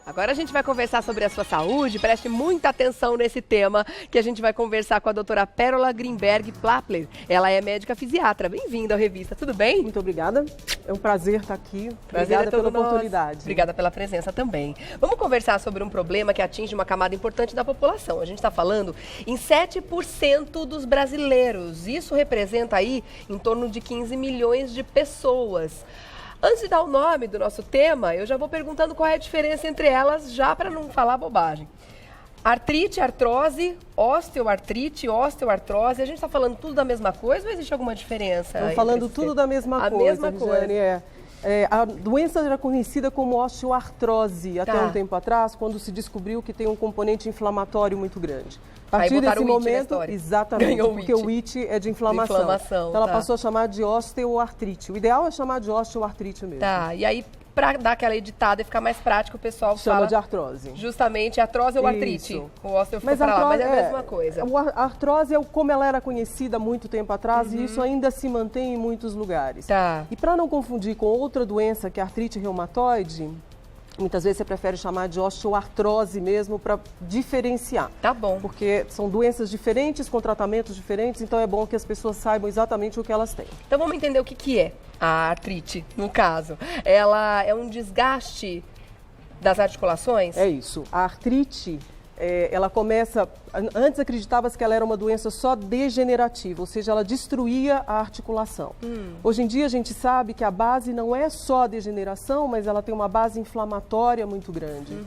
Agora a gente vai conversar sobre a sua saúde, preste muita atenção nesse tema, que a gente vai conversar com a doutora Pérola Grimberg Plappler. Ela é médica fisiatra. Bem-vinda à revista, tudo bem? Muito obrigada, é um prazer estar aqui. Obrigada pela oportunidade. Obrigada pela presença também. Vamos conversar sobre um problema que atinge uma camada importante da população. A gente está falando em 7% dos brasileiros. Isso representa aí em torno de 15 milhões de pessoas. Antes de dar o nome do nosso tema, eu já vou perguntando qual é a diferença entre elas, já para não falar bobagem. Artrite, artrose, osteoartrite, osteoartrose, a gente está falando tudo da mesma coisa ou existe alguma diferença? Estamos falando tudo da mesma coisa. A mesma coisa. A doença era conhecida como osteoartrose até um tempo atrás, quando se descobriu que tem um componente inflamatório muito grande. A partir desse momento, exatamente, porque o IT é de inflamação. Então ela passou a chamar de osteoartrite. O ideal é chamar de osteoartrite mesmo. Tá, e aí para dar aquela editada e ficar mais prático, o pessoal chama de artrose. Justamente artrose ou artrite. O osteo mas é a mesma coisa. A artrose é como ela era conhecida há muito tempo atrás e isso ainda se mantém em muitos lugares. Tá. E para não confundir com outra doença, que é a artrite reumatoide, muitas vezes você prefere chamar de osteoartrose mesmo para diferenciar. Tá bom. Porque são doenças diferentes, com tratamentos diferentes, então é bom que as pessoas saibam exatamente o que elas têm. Então vamos entender o que é a artrite, no caso. Ela é um desgaste das articulações? É isso. A artrite, ela começa... Antes acreditava-se que ela era uma doença só degenerativa, ou seja, ela destruía a articulação. Hoje em dia a gente sabe que a base não é só a degeneração, mas ela tem uma base inflamatória muito grande.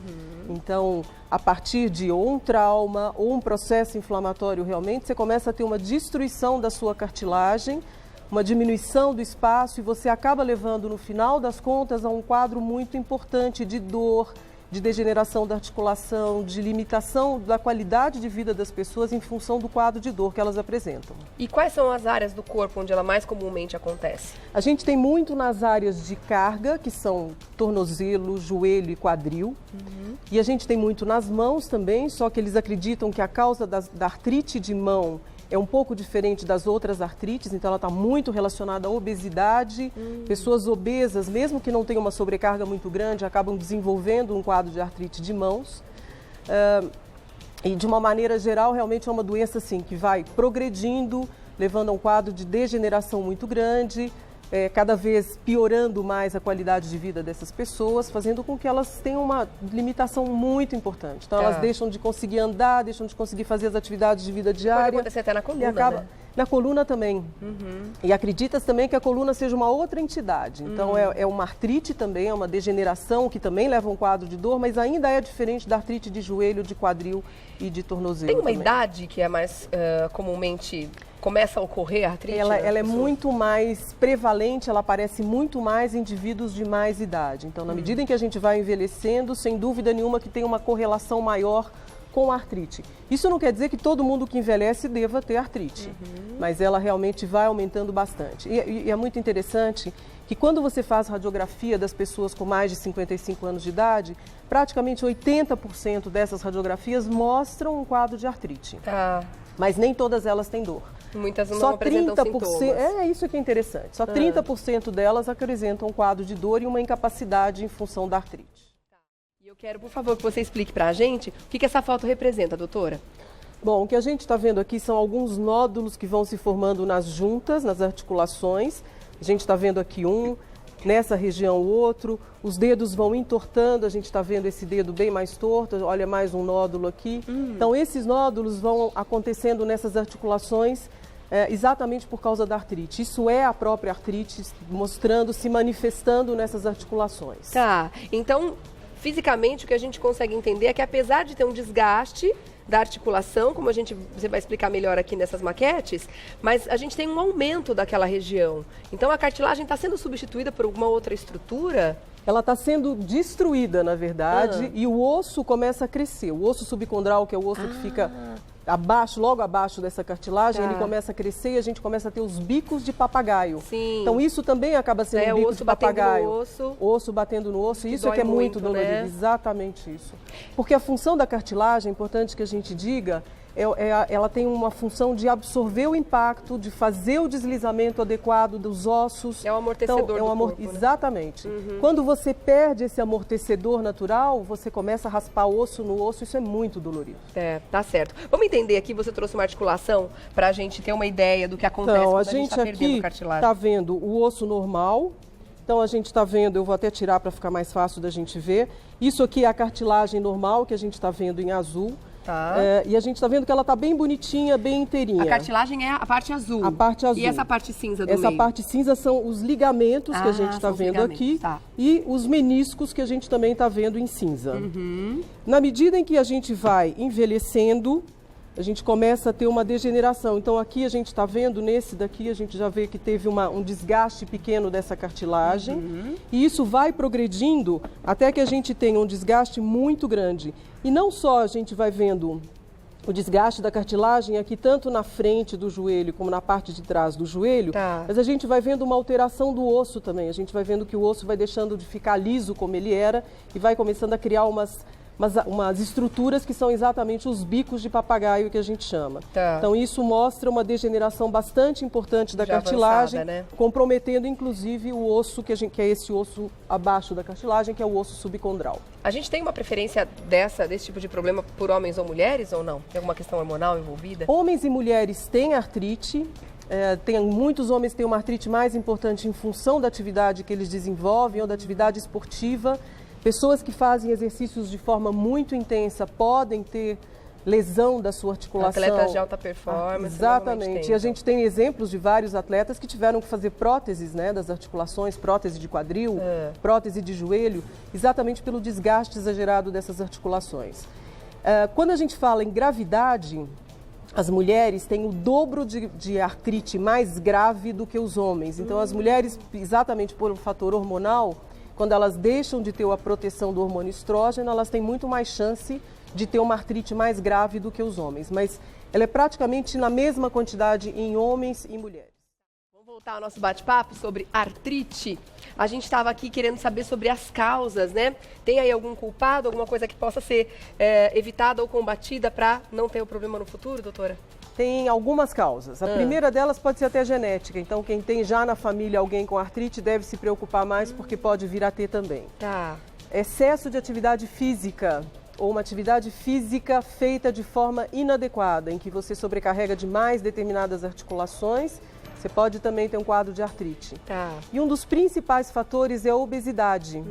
Então, a partir de ou um trauma ou um processo inflamatório realmente, você começa a ter uma destruição da sua cartilagem, uma diminuição do espaço e você acaba levando, no final das contas, a um quadro muito importante de dor, de degeneração da articulação, de limitação da qualidade de vida das pessoas em função do quadro de dor que elas apresentam. E quais são as áreas do corpo onde ela mais comumente acontece? A gente tem muito nas áreas de carga, que são tornozelo, joelho e quadril. E a gente tem muito nas mãos também, só que eles acreditam que a causa da artrite de mão é um pouco diferente das outras artrites, então ela está muito relacionada à obesidade. Pessoas obesas, mesmo que não tenham uma sobrecarga muito grande, acabam desenvolvendo um quadro de artrite de mãos. E de uma maneira geral, realmente é uma doença assim, que vai progredindo, levando a um quadro de degeneração muito grande, cada vez piorando mais a qualidade de vida dessas pessoas, fazendo com que elas tenham uma limitação muito importante. Então elas deixam de conseguir andar, deixam de conseguir fazer as atividades de vida diária. Pode acontecer até na coluna, né? Na coluna também. E acredita-se também que a coluna seja uma outra entidade. Então é uma artrite também, é uma degeneração que também leva a um quadro de dor, mas ainda é diferente da artrite de joelho, de quadril e de tornozelo. Tem uma idade que é mais comumente começa a ocorrer a artrite? Ela é muito mais prevalente, ela aparece muito mais em indivíduos de mais idade. Então, na medida em que a gente vai envelhecendo, sem dúvida nenhuma que tem uma correlação maior com a artrite. Isso não quer dizer que todo mundo que envelhece deva ter artrite, mas ela realmente vai aumentando bastante. E é muito interessante que quando você faz radiografia das pessoas com mais de 55 anos de idade, praticamente 80% dessas radiografias mostram um quadro de artrite. Mas nem todas elas têm dor. Muitas não apresentam sintomas. É isso que é interessante. Só 30% delas apresentam um quadro de dor e uma incapacidade em função da artrite. E eu quero, por favor, que você explique para a gente o que essa foto representa, doutora. Bom, o que a gente está vendo aqui são alguns nódulos que vão se formando nas juntas, nas articulações. A gente está vendo aqui nessa região o outro, os dedos vão entortando, a gente está vendo esse dedo bem mais torto, olha mais um nódulo aqui. Então esses nódulos vão acontecendo nessas articulações exatamente por causa da artrite. Isso é a própria artrite mostrando, se manifestando nessas articulações. Tá, então fisicamente o que a gente consegue entender é que apesar de ter um desgaste da articulação, como você vai explicar melhor aqui nessas maquetes, mas a gente tem um aumento daquela região. Então a cartilagem está sendo substituída por alguma outra estrutura? Ela está sendo destruída, na verdade, e o osso começa a crescer. O osso subcondral, que é o osso que fica abaixo, logo abaixo dessa cartilagem, ele começa a crescer e a gente começa a ter os bicos de papagaio. Sim. Então isso também acaba sendo um bico de papagaio. Osso batendo no osso, isso é que é muito dolorido, né? exatamente isso. Porque a função da cartilagem, é importante que a gente diga, ela tem uma função de absorver o impacto, de fazer o deslizamento adequado dos ossos. É o amortecedor do corpo, né? Exatamente. Quando você perde esse amortecedor natural, você começa a raspar osso no osso, isso é muito dolorido. Tá certo. Vamos entender aqui, você trouxe uma articulação para a gente ter uma ideia do que acontece quando a gente está perdendo cartilagem. Está vendo o osso normal. Então, a gente está vendo, eu vou até tirar para ficar mais fácil da gente ver. Isso aqui é a cartilagem normal, que a gente está vendo em azul. Tá. E a gente está vendo que ela está bem bonitinha, bem inteirinha. A cartilagem é a parte azul. A parte azul. E essa parte cinza do meio? Essa parte cinza são os ligamentos que a gente está vendo aqui. Tá. E os meniscos que a gente também está vendo em cinza. Na medida em que a gente vai envelhecendo, a gente começa a ter uma degeneração. Então aqui a gente está vendo, nesse daqui, a gente já vê que teve um desgaste pequeno dessa cartilagem. E isso vai progredindo até que a gente tenha um desgaste muito grande. E não só a gente vai vendo o desgaste da cartilagem aqui, tanto na frente do joelho como na parte de trás do joelho, mas a gente vai vendo uma alteração do osso também. A gente vai vendo que o osso vai deixando de ficar liso como ele era e vai começando a criar umas estruturas que são exatamente os bicos de papagaio que a gente chama. Então isso mostra uma degeneração bastante importante da cartilagem, avançada, né? Comprometendo inclusive o osso que é esse osso abaixo da cartilagem, que é o osso subcondral. A gente tem uma preferência desse tipo de problema por homens ou mulheres ou não? Tem alguma questão hormonal envolvida? Homens e mulheres têm artrite. Muitos homens têm uma artrite mais importante em função da atividade que eles desenvolvem ou da atividade esportiva. Pessoas que fazem exercícios de forma muito intensa podem ter lesão da sua articulação. Atletas de alta performance. Exatamente. E a gente tem exemplos de vários atletas que tiveram que fazer próteses, né, das articulações, prótese de quadril, prótese de joelho, exatamente pelo desgaste exagerado dessas articulações. Quando a gente fala em gravidade, as mulheres têm o dobro de artrite mais grave do que os homens. Então, as mulheres, exatamente por um fator hormonal, quando elas deixam de ter a proteção do hormônio estrógeno, elas têm muito mais chance de ter uma artrite mais grave do que os homens. Mas ela é praticamente na mesma quantidade em homens e mulheres. Vamos voltar ao nosso bate-papo sobre artrite. A gente estava aqui querendo saber sobre as causas, né? Tem aí algum culpado, alguma coisa que possa ser evitada ou combatida para não ter o problema no futuro, doutora? Tem algumas causas. A primeira delas pode ser até genética. Então, quem tem já na família alguém com artrite deve se preocupar mais porque pode vir a ter também. Excesso de atividade física ou uma atividade física feita de forma inadequada, em que você sobrecarrega demais determinadas articulações, você pode também ter um quadro de artrite. E um dos principais fatores é a obesidade.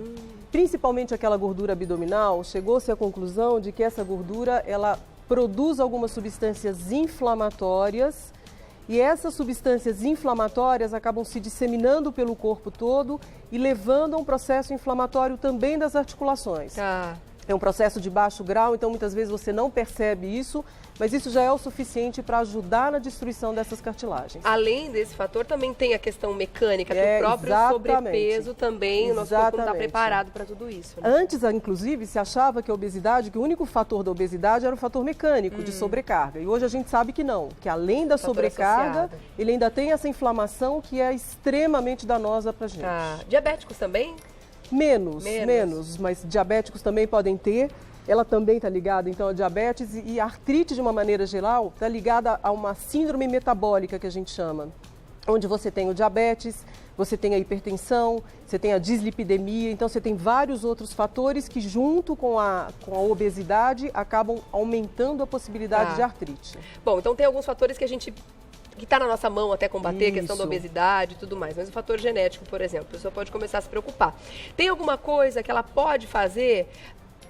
Principalmente aquela gordura abdominal, chegou-se à conclusão de que essa gordura, ela produz algumas substâncias inflamatórias e essas substâncias inflamatórias acabam se disseminando pelo corpo todo e levando a um processo inflamatório também das articulações. É um processo de baixo grau, então muitas vezes você não percebe isso, mas isso já é o suficiente para ajudar na destruição dessas cartilagens. Além desse fator, também tem a questão mecânica, que o próprio sobrepeso também, o nosso corpo não está preparado para tudo isso. Né? Antes, inclusive, se achava que a obesidade, que o único fator da obesidade era o fator mecânico, de sobrecarga. E hoje a gente sabe que não, que além da sobrecarga, ele ainda tem essa inflamação que é extremamente danosa para a gente. Diabéticos também? Menos, mas diabéticos também podem ter. Ela também está ligada, então, a diabetes e a artrite, de uma maneira geral, está ligada a uma síndrome metabólica que a gente chama, onde você tem o diabetes, você tem a hipertensão, você tem a dislipidemia, então você tem vários outros fatores que, junto com a obesidade, acabam aumentando a possibilidade de artrite. Bom, então tem alguns fatores que está na nossa mão até combater, a questão da obesidade e tudo mais. Mas o fator genético, por exemplo, a pessoa pode começar a se preocupar. Tem alguma coisa que ela pode fazer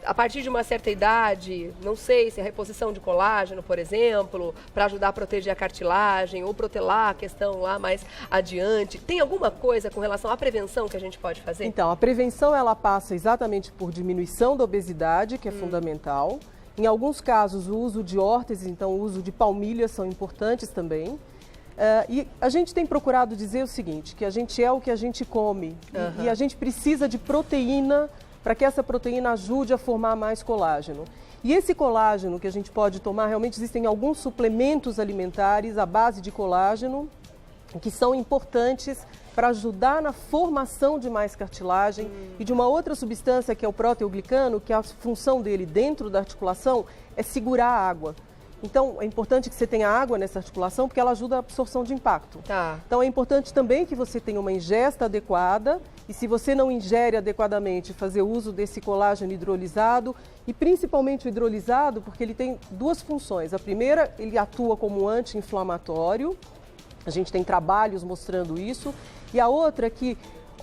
a partir de uma certa idade, não sei se é reposição de colágeno, por exemplo, para ajudar a proteger a cartilagem ou protelar a questão lá mais adiante? Tem alguma coisa com relação à prevenção que a gente pode fazer? Então, a prevenção ela passa exatamente por diminuição da obesidade, que é fundamental. Em alguns casos, o uso de órteses, então o uso de palmilhas são importantes também. E a gente tem procurado dizer o seguinte, que a gente é o que a gente come e a gente precisa de proteína para que essa proteína ajude a formar mais colágeno. E esse colágeno que a gente pode tomar, realmente existem alguns suplementos alimentares à base de colágeno que são importantes para ajudar na formação de mais cartilagem e de uma outra substância que é o proteoglicano, que a função dele dentro da articulação é segurar a água. Então, é importante que você tenha água nessa articulação, porque ela ajuda a absorção de impacto. Tá. Então, é importante também que você tenha uma ingesta adequada, e se você não ingere adequadamente, fazer uso desse colágeno hidrolisado, e principalmente o hidrolisado, porque ele tem duas funções. A primeira, ele atua como anti-inflamatório, a gente tem trabalhos mostrando isso, e a outra é que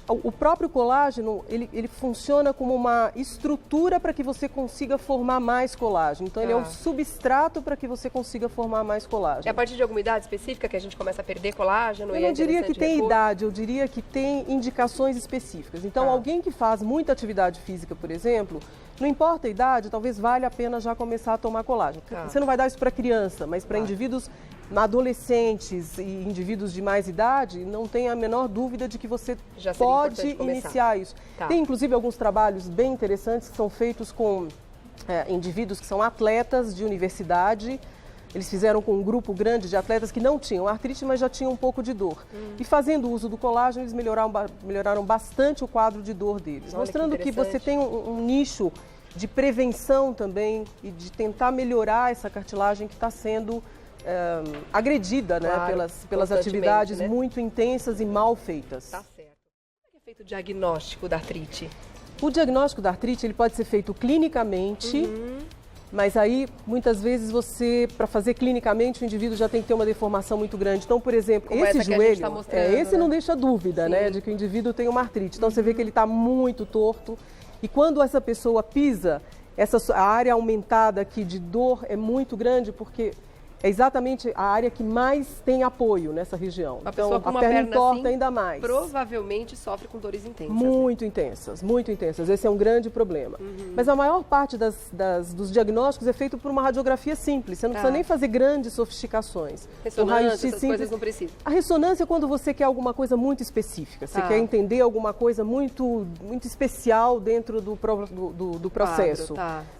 o próprio colágeno, ele funciona como uma estrutura para que você consiga formar mais colágeno. Então, ele é um substrato para que você consiga formar mais colágeno. É a partir de alguma idade específica que a gente começa a perder colágeno? Eu não diria que tem idade, eu diria que tem indicações específicas. Então, alguém que faz muita atividade física, por exemplo, não importa a idade, talvez valha a pena já começar a tomar colágeno. Você não vai dar isso para criança, mas para indivíduos adolescentes e indivíduos de mais idade, não tem a menor dúvida de que você pode iniciar isso. Tem, inclusive, alguns trabalhos bem interessantes que são feitos com indivíduos que são atletas de universidade. Eles fizeram com um grupo grande de atletas que não tinham artrite, mas já tinham um pouco de dor. E fazendo uso do colágeno, eles melhoraram bastante o quadro de dor deles. Mostrando que você tem um nicho de prevenção também e de tentar melhorar essa cartilagem que está sendo agredida, né, pelas atividades muito intensas e mal feitas. Tá certo. Como é feito o diagnóstico da artrite? O diagnóstico da artrite ele pode ser feito clinicamente, mas aí muitas vezes para fazer clinicamente o indivíduo já tem que ter uma deformação muito grande. Então, por exemplo, como esse joelho, esse né? não deixa dúvida, né, de que o indivíduo tem uma artrite. Então você vê que ele está muito torto e quando essa pessoa pisa, a área aumentada aqui de dor é muito grande porque é exatamente a área que mais tem apoio nessa região. Então, a perna entorta assim, ainda mais. Provavelmente sofre com dores intensas. Muito intensas, muito intensas. Esse é um grande problema. Mas a maior parte dos diagnósticos é feito por uma radiografia simples. Você não precisa nem fazer grandes sofisticações. Ressonância, essas coisas não precisam. A ressonância é quando você quer alguma coisa muito específica. Você quer entender alguma coisa muito especial dentro do processo.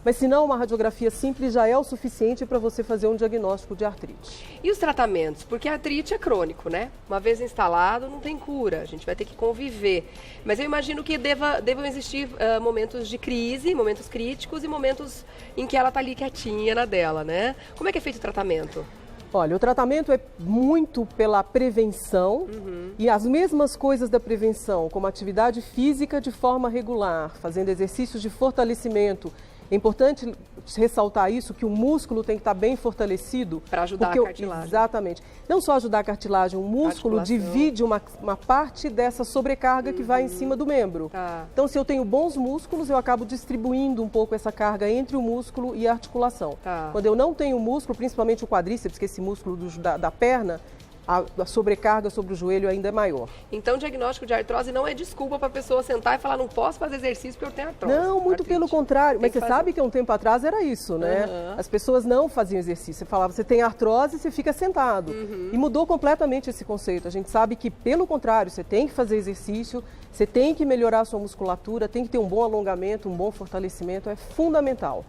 Mas se não, uma radiografia simples já é o suficiente para você fazer um diagnóstico de artrite. E os tratamentos? Porque a artrite é crônico, né? Uma vez instalado, não tem cura. A gente vai ter que conviver. Mas eu imagino que devam existir momentos de crise, momentos críticos e momentos em que ela está ali quietinha na dela, né? Como é que é feito o tratamento? Olha, o tratamento é muito pela prevenção e as mesmas coisas da prevenção, como atividade física de forma regular, fazendo exercícios de fortalecimento. É importante ressaltar isso, que o músculo tem que estar bem fortalecido. Para ajudar a cartilagem. Exatamente. Não só ajudar a cartilagem, o músculo divide uma parte dessa sobrecarga que vai em cima do membro. Então, se eu tenho bons músculos, eu acabo distribuindo um pouco essa carga entre o músculo e a articulação. Quando eu não tenho músculo, principalmente o quadríceps, que é esse músculo da perna, a sobrecarga sobre o joelho ainda é maior. Então, o diagnóstico de artrose não é desculpa para a pessoa sentar e falar, não posso fazer exercício porque eu tenho artrose. Não, muito pelo contrário. Mas você sabe que um tempo atrás era isso, né? As pessoas não faziam exercício. Você falava, você tem artrose, você fica sentado. E mudou completamente esse conceito. A gente sabe que, pelo contrário, você tem que fazer exercício, você tem que melhorar a sua musculatura, tem que ter um bom alongamento, um bom fortalecimento, é fundamental.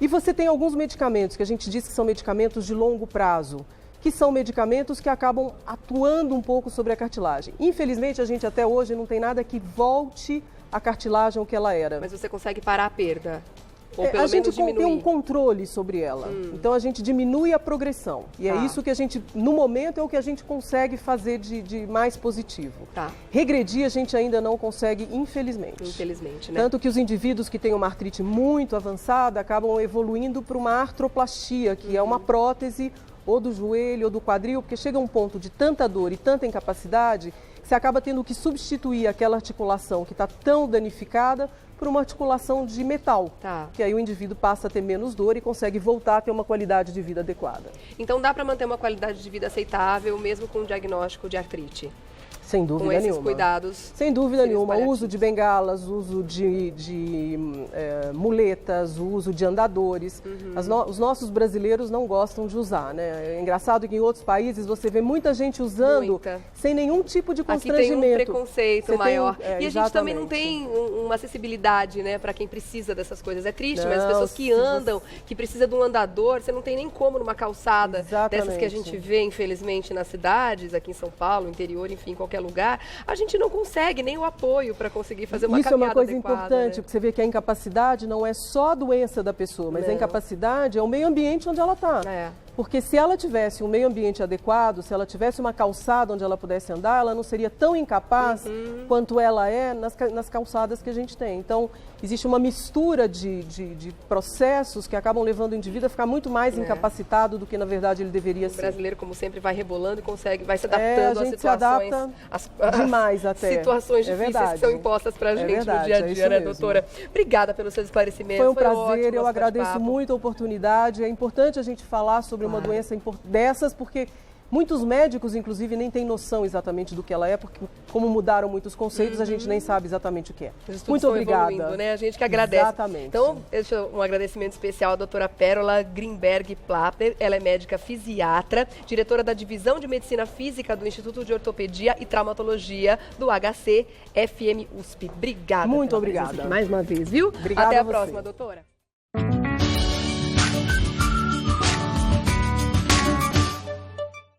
E você tem alguns medicamentos, que a gente diz que são medicamentos de longo prazo, que são medicamentos que acabam atuando um pouco sobre a cartilagem. Infelizmente, a gente até hoje não tem nada que volte a cartilagem ao que ela era. Mas você consegue parar a perda? Ou pelo a gente menos diminuir? tem um controle sobre ela. Então, a gente diminui a progressão. E é isso que a gente, no momento, é o que a gente consegue fazer de mais positivo. Regredir, a gente ainda não consegue, infelizmente. Infelizmente, né? Tanto que os indivíduos que têm uma artrite muito avançada acabam evoluindo para uma artroplastia, que é uma prótese ou do joelho ou do quadril, porque chega um ponto de tanta dor e tanta incapacidade que você acaba tendo que substituir aquela articulação que está tão danificada por uma articulação de metal, que aí o indivíduo passa a ter menos dor e consegue voltar a ter uma qualidade de vida adequada. Então dá para manter uma qualidade de vida aceitável mesmo com o diagnóstico de artrite? Sem dúvida nenhuma. Com esses cuidados? Sem dúvida nenhuma. O uso de bengalas, o uso de muletas, o uso de andadores. Os nossos brasileiros não gostam de usar, né? É engraçado que em outros países você vê muita gente usando sem nenhum tipo de constrangimento. Aqui tem um preconceito maior. E a gente também não tem uma acessibilidade, né, para quem precisa dessas coisas. É triste, mas as pessoas que andam, que precisam de um andador, você não tem nem como numa calçada dessas que a gente vê, infelizmente, nas cidades, aqui em São Paulo, interior, enfim, qualquer qualquer lugar, a gente não consegue nem o apoio para conseguir fazer uma Isso é uma caminhada coisa adequada, importante, né? porque você vê que a incapacidade não é só a doença da pessoa, mas Não. a incapacidade é o meio ambiente onde ela está. É. Porque se ela tivesse um meio ambiente adequado, se ela tivesse uma calçada onde ela pudesse andar, ela não seria tão incapaz quanto ela é nas calçadas que a gente tem. Então, existe uma mistura de processos que acabam levando o indivíduo a ficar muito mais incapacitado do que, na verdade, ele deveria O ser. brasileiro, como sempre, vai rebolando e vai se adaptando a às gente situações. se adapta demais até. Situações É difíceis verdade. que são impostas para a gente verdade, no dia a é dia, isso né, mesmo. doutora? Obrigada pelos seus esclarecimentos. Foi um prazer, ótimo eu nosso agradeço bate-papo. muito a oportunidade. É importante a gente falar sobre uma doença dessas, porque muitos médicos, inclusive, nem têm noção exatamente do que ela é, porque como mudaram muitos conceitos, a gente nem sabe exatamente o que é. Os estudos Muito estão obrigada. evoluindo, né? A gente que agradece. Exatamente. Então, um agradecimento especial à doutora Pérola Grimberg Plappner. Ela é médica fisiatra, diretora da Divisão de Medicina Física do Instituto de Ortopedia e Traumatologia do HC FM USP. Obrigada. Muito pela obrigada. presença aqui mais uma vez, viu? Obrigada Até a a você. próxima, doutora.